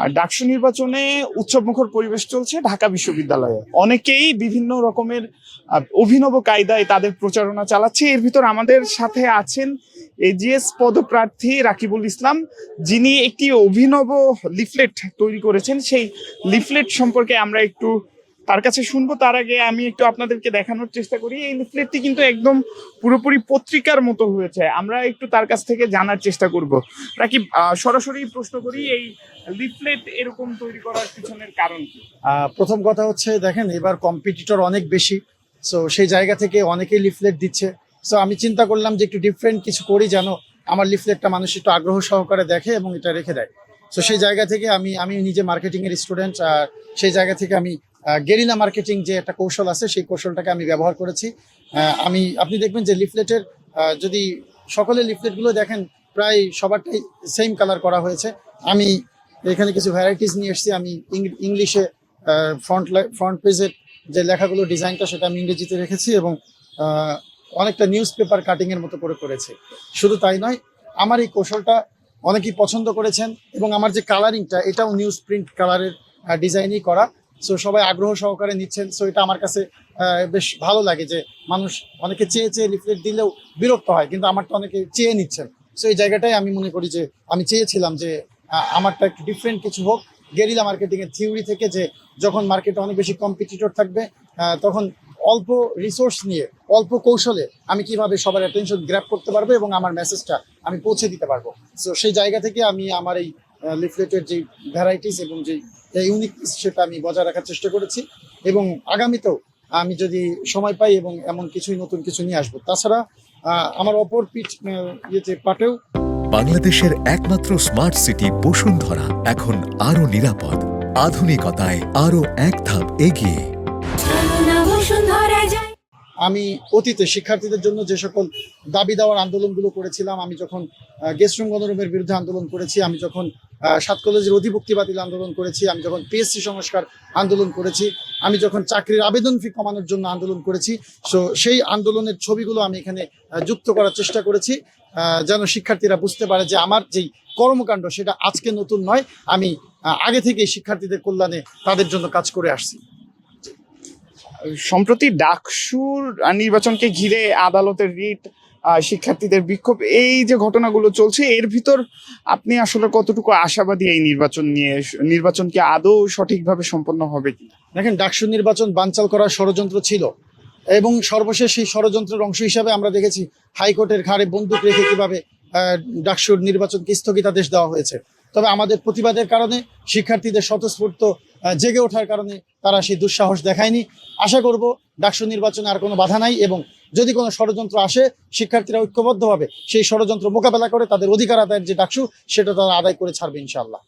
আর ডাকসু নির্বাচনে উৎসবমুখর পরিবেশ চলছে ঢাকা বিশ্ববিদ্যালয়ে। অনেকেই বিভিন্ন রকমের অভিনব কায়দায় তাদের প্রচারণা চালাচ্ছে। এর ভিতর আমাদের সাথে আছেন এজিএস পদপ্রার্থী রাকিবুল ইসলাম, যিনি একটি অভিনব লিফলেট তৈরি করেছেন। সেই লিফলেট সম্পর্কে আমরা একটু তার কাছে শুনবো। তার আগে আমি একটু আপনাদেরকে দেখানোর চেষ্টা করি। এই লিফলেটটি কিন্তু একদম পুরোপুরি পত্রিকার মতো হয়েছে। আমরা একটু তার কাছ থেকে জানার চেষ্টা করব। রাকিব, সরাসরি প্রশ্ন করি, এই লিফলেট এরকম তৈরি করার পিছনের কারণ কি? প্রথম কথা হচ্ছে, দেখেন এবার কম্পিটিটর অনেক বেশি, সো সেই জায়গা থেকে অনেকেই লিফলেট দিচ্ছে। সো আমি চিন্তা করলাম যে একটু ডিফারেন্ট কিছু করি, যেন আমার লিফলেটটা মানুষ একটু আগ্রহ সহকারে দেখে এবং এটা রেখে দেয়। সো সেই জায়গা থেকে আমি নিজে মার্কেটিংয়ের স্টুডেন্ট, আর সেই জায়গা থেকে আমি গেরিলা মার্কেটিং যে একটা কৌশল আছে, সেই কৌশলটাকে আমি ব্যবহার করেছি। আপনি দেখবেন যে লিফলেটের যদি সকলের লিফলেটগুলো দেখেন, প্রায় সবারটাই সেম কালার করা হয়েছে। আমি এখানে কিছু ভ্যারাইটিস নিয়ে এসেছি। আমি ইংলিশে ফ্রন্ট পেজের যে লেখাগুলো ডিজাইনটা, সেটা আমি ইংরেজিতে রেখেছি এবং অনেকটা নিউজ পেপার কাটিংয়ের মতো করে করেছি। শুধু তাই নয়, আমার এই কৌশলটা অনেকেই পছন্দ করেছেন এবং আমার যে কালারিংটা, এটাও নিউজ প্রিন্ট কালারের ডিজাইনই করা। সো সবাই আগ্রহ সহকারে নিচ্ছেন। সো এটা আমার কাছে বেশ ভালো লাগে যে মানুষ অনেকে চেয়ে চেয়ে লিফলেট দিলেও বিরক্ত হয়, কিন্তু আমারটা অনেকে চেয়ে নিচ্ছেন। সো এই জায়গাটাই আমি মনে করি যে আমি চেয়েছিলাম যে আমারটা একটু ডিফারেন্ট কিছু হোক, গেরিলা মার্কেটিংয়ের থিওরি থেকে, যে যখন মার্কেটে অনেক বেশি কম্পিটিটর থাকবে, তখন অল্প রিসোর্স নিয়ে অল্প কৌশলে আমি কিভাবে সবার অ্যাটেনশন গ্র্যাব করতে পারবো এবং আমার মেসেজটা আমি পৌঁছে দিতে পারবো। সো সেই জায়গা থেকে আমি আমার এই লিফলেটের যে ভ্যারাইটিস এবং যে ইউনিক, সেটা আমি বজায় রাখার চেষ্টা করেছি এবং আগামীতেও আমি যদি সময় পাই এবং এমন কিছুই নতুন কিছু নিয়ে আসবো। তাছাড়া আমার অপর পাটেও বাংলাদেশের একমাত্র স্মার্ট সিটি বসুন্ধরা এখন আরো নিরাপদ, আধুনিকতায় আরো এক ধাপ এগিয়ে। আমি অতীতে শিক্ষার্থীদের জন্য যে সকল দাবি দেওয়ার আন্দোলনগুলো করেছিলাম, আমি যখন গেস্ট রুম গণরুমের বিরুদ্ধে আন্দোলন করেছি, আমি যখন 7 কলেজের অধিভুক্তি বাতিল আন্দোলন করেছি, আমি যখন পিএসসি সংস্কার আন্দোলন করেছি, আমি যখন চাকরির আবেদন ফি কমানোর জন্য আন্দোলন করেছি, সো সেই আন্দোলনের ছবিগুলো আমি এখানে যুক্ত করার চেষ্টা করেছি, যেন শিক্ষার্থীরা বুঝতে পারে যে আমার যেই কর্মকাণ্ড সেটা আজকে নতুন নয়, আমি আগে থেকেই শিক্ষার্থীদের কল্যাণে তাদের জন্য কাজ করে আসছি। সম্প্রতি ডাকসুর নির্বাচনকে ঘিরে আদালতের রিট, শিক্ষার্থীদের বিক্ষোভ, এই যে ঘটনাগুলো চলছে, এর ভিতর আপনি আসলে কতটুকু আশাবাদী এই নির্বাচন নিয়ে? নির্বাচন কি আদৌ সঠিকভাবে সম্পন্ন হবে কি? দেখেন, ডাকসু নির্বাচন বানচাল করার ষড়যন্ত্র ছিল এবং সর্বশেষ সেই ষড়যন্ত্রের অংশ হিসাবে আমরা দেখেছি হাইকোর্টের ঘাড়ে বন্দুক রেখে কিভাবে ডাকসুর নির্বাচনকে স্থগিতাদেশ দেওয়া হয়েছে। তবে আমাদের প্রতিবাদের কারণে, শিক্ষার্থীদের স্বতঃস্ফূর্ত জেগে ওঠার কারণে তারা সেই দুঃসাহস দেখায়নি। আশা করব ডাকসু নির্বাচনে আর কোনো বাধা নাই এবং যদি কোনো ষড়যন্ত্র আসে, শিক্ষার্থীরা ঐক্যবদ্ধভাবে সেই ষড়যন্ত্র মোকাবেলা করে তাদের অধিকার আদায়ের যে ডাকসু, সেটা তারা আদায় করে ছাড়বে ইনশাআল্লাহ।